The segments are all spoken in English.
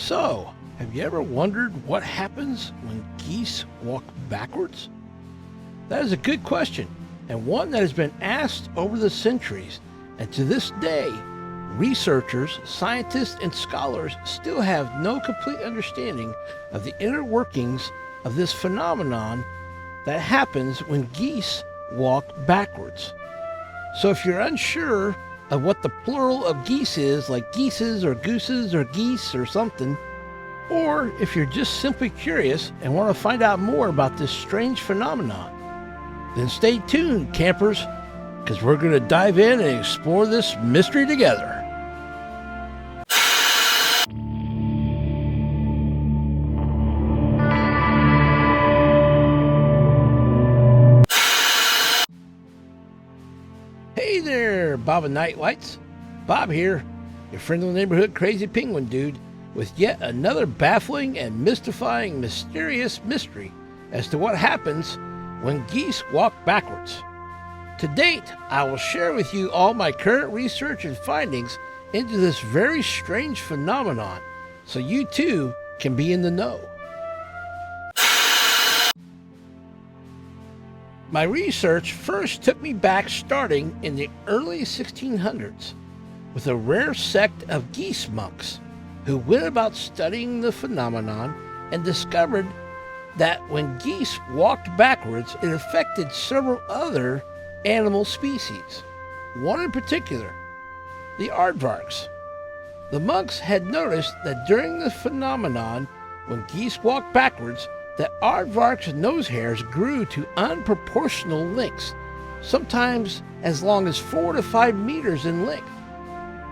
So, have you ever wondered what happens when geese walk backwards? That is a good question, and one that has been asked over the centuries, and to this day, researchers, scientists, and scholars still have no complete understanding of the inner workings of this phenomenon that happens when geese walk backwards. So if you're unsure of what the plural of geese is, like geeses or gooses or geese or something, or if you're just simply curious and want to find out more about this strange phenomenon, then stay tuned, campers, because we're going to dive in and explore this mystery together. Hey there, Bob and Nightlights. Bob here, your friendly neighborhood crazy penguin dude, with yet another baffling and mystifying mysterious mystery as to what happens when geese walk backwards. To date, I will share with you all my current research and findings into this very strange phenomenon, so you too can be in the know. My research first took me back starting in the early 1600s with a rare sect of geese monks who went about studying the phenomenon and discovered that when geese walked backwards, it affected several other animal species, one in particular, the aardvarks. The monks had noticed that during the phenomenon, when geese walked backwards, that aardvarks' nose hairs grew to unproportional lengths, sometimes as long as 4 to 5 meters in length,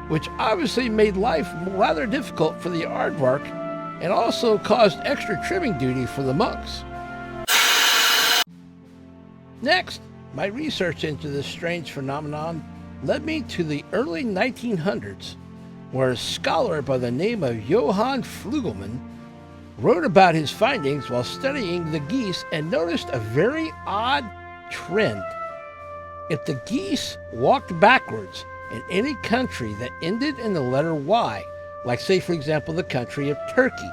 which obviously made life rather difficult for the aardvark and also caused extra trimming duty for the monks. Next, my research into this strange phenomenon led me to the early 1900s, where a scholar by the name of Johann Flugelmann wrote about his findings while studying the geese and noticed a very odd trend. If the geese walked backwards in any country that ended in the letter Y, like say for example the country of Turkey,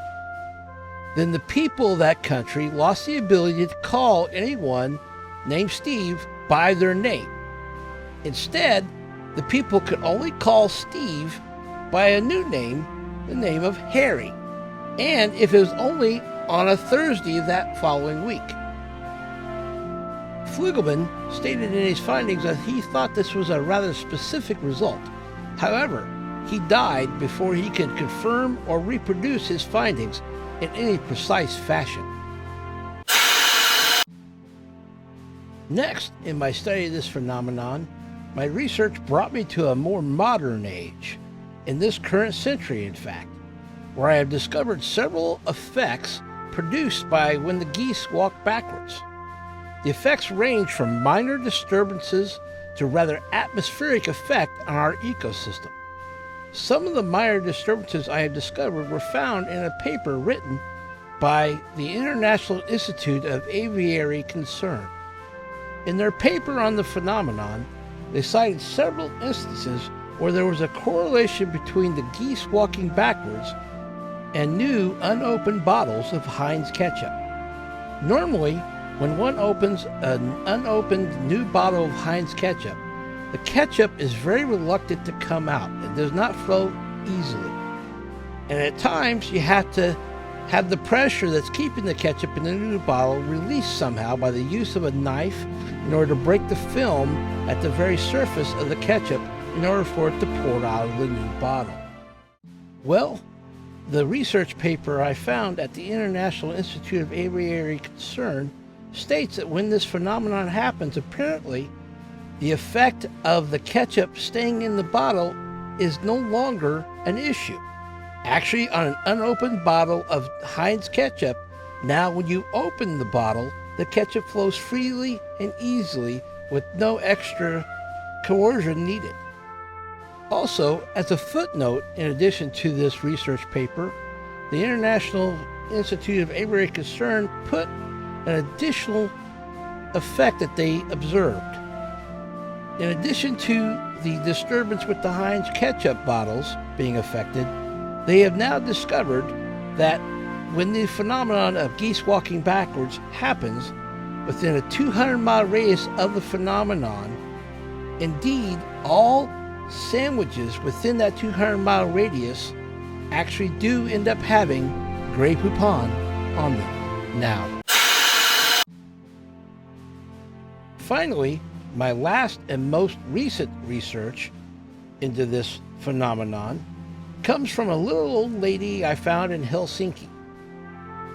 then the people of that country lost the ability to call anyone named Steve by their name. Instead, the people could only call Steve by a new name, the name of Harry, and if it was only on a Thursday that following week. Flugelmann stated in his findings that he thought this was a rather specific result. However, he died before he could confirm or reproduce his findings in any precise fashion. Next, in my study of this phenomenon, my research brought me to a more modern age, in this current century in fact, where I have discovered several effects produced by when the geese walk backwards. The effects range from minor disturbances to rather atmospheric effect on our ecosystem. Some of the minor disturbances I have discovered were found in a paper written by the International Institute of Aviary Concern. In their paper on the phenomenon, they cited several instances where there was a correlation between the geese walking backwards and new unopened bottles of Heinz ketchup. Normally, when one opens an unopened new bottle of Heinz ketchup, the ketchup is very reluctant to come out and does not flow easily. And at times, you have to have the pressure that's keeping the ketchup in the new bottle released somehow by the use of a knife in order to break the film at the very surface of the ketchup in order for it to pour out of the new bottle. Well, the research paper I found at the International Institute of Aviary Concern states that when this phenomenon happens, apparently the effect of the ketchup staying in the bottle is no longer an issue. Actually, on an unopened bottle of Heinz ketchup, now when you open the bottle, the ketchup flows freely and easily with no extra coercion needed. Also, as a footnote, in addition to this research paper, the International Institute of Aviary Concern put an additional effect that they observed. In addition to the disturbance with the Heinz ketchup bottles being affected, they have now discovered that when the phenomenon of geese walking backwards happens within a 200-mile radius of the phenomenon, indeed, all sandwiches within that 200-mile radius actually do end up having gray poupon on them. Now, finally, my last and most recent research into this phenomenon comes from a little old lady I found in Helsinki.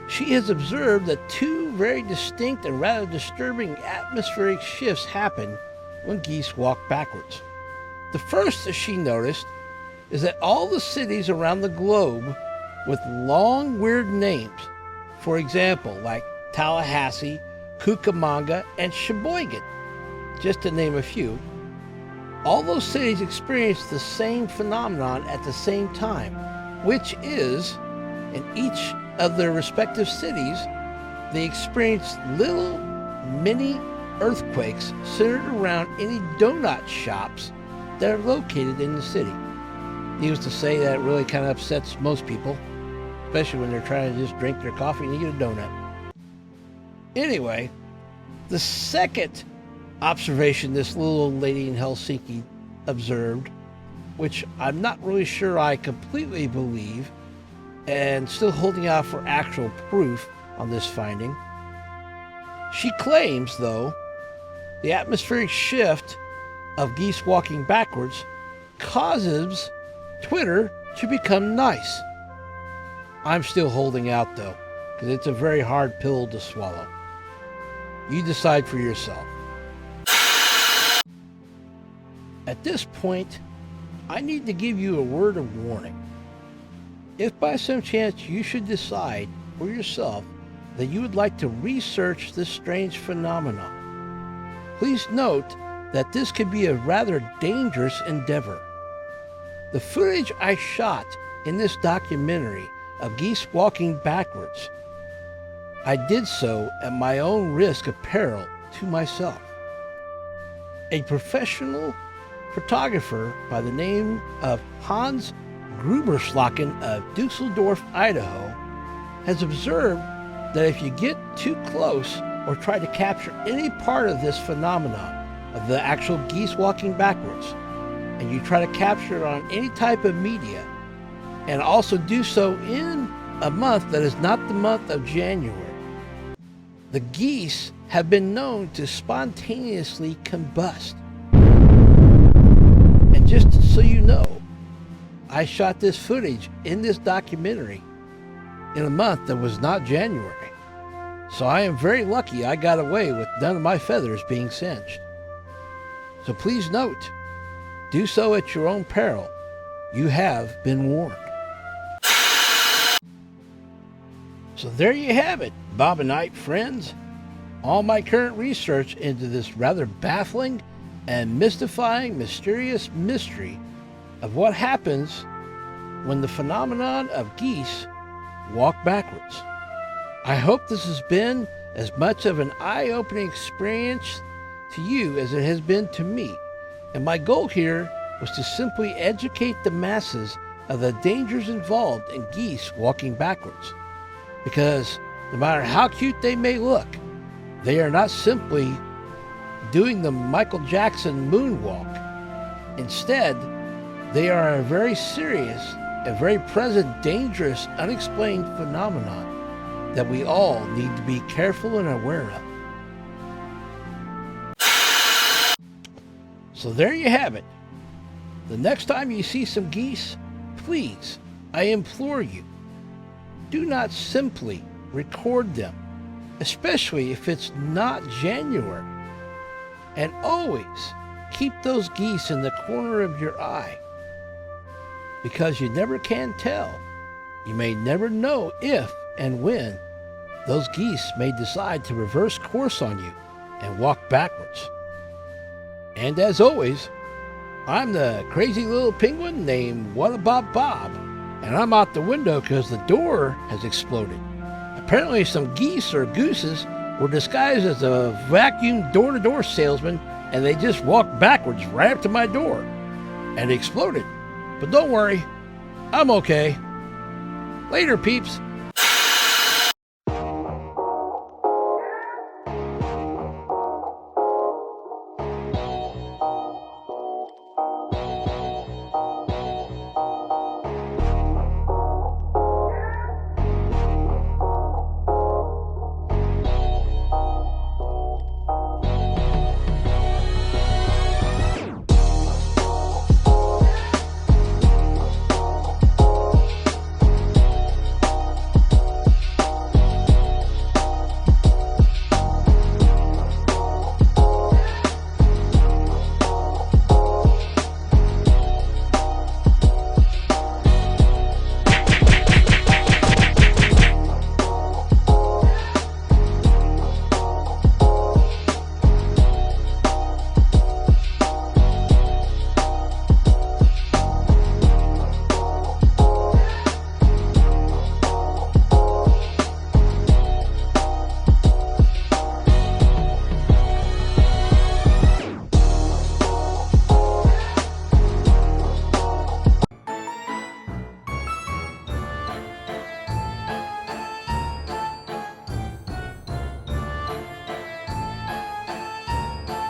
She has observed that two very distinct and rather disturbing atmospheric shifts happen when geese walk backwards. The first, as she noticed, is that all the cities around the globe with long, weird names, for example, like Tallahassee, Cucamonga, and Sheboygan, just to name a few, all those cities experience the same phenomenon at the same time, which is, in each of their respective cities, they experience little mini earthquakes centered around any donut shops that are located in the city. Needless to say, that really kind of upsets most people, especially when they're trying to just drink their coffee and eat a donut. Anyway, the second observation this little old lady in Helsinki observed, which I'm not really sure I completely believe, and still holding out for actual proof on this finding. She claims, though, the atmospheric shift of geese walking backwards causes Twitter to become nice. I'm still holding out, though, because it's a very hard pill to swallow. You decide for yourself. At this point, I need to give you a word of warning. If by some chance you should decide for yourself that you would like to research this strange phenomenon, please note that this could be a rather dangerous endeavor. The footage I shot in this documentary of geese walking backwards, I did so at my own risk of peril to myself. A professional photographer by the name of Hans Gruberschlacken of Dusseldorf, Idaho, has observed that if you get too close or try to capture any part of this phenomenon of the actual geese walking backwards, and you try to capture it on any type of media, and also do so in a month that is not the month of January, the geese have been known to spontaneously combust. And just so you know, I shot this footage in this documentary in a month that was not January. So I am very lucky I got away with none of my feathers being singed. So please note, do so at your own peril. You have been warned. So there you have it, Bobonite friends. All my current research into this rather baffling and mystifying, mysterious mystery of what happens when the phenomenon of geese walk backwards. I hope this has been as much of an eye-opening experience to you as it has been to me. And my goal here was to simply educate the masses of the dangers involved in geese walking backwards. Because no matter how cute they may look, they are not simply doing the Michael Jackson moonwalk. Instead, they are a very serious and very present, dangerous, unexplained phenomenon that we all need to be careful and aware of. So there you have it. The next time you see some geese, please, I implore you, do not simply record them, especially if it's not January. And always keep those geese in the corner of your eye, because you never can tell. You may never know if and when those geese may decide to reverse course on you and walk backwards. And as always, I'm the crazy little penguin named WhataboutBob, and I'm out the window because the door has exploded. Apparently some geese or gooses were disguised as a vacuum door-to-door salesman, and they just walked backwards right up to my door and exploded. But don't worry, I'm okay. Later, peeps.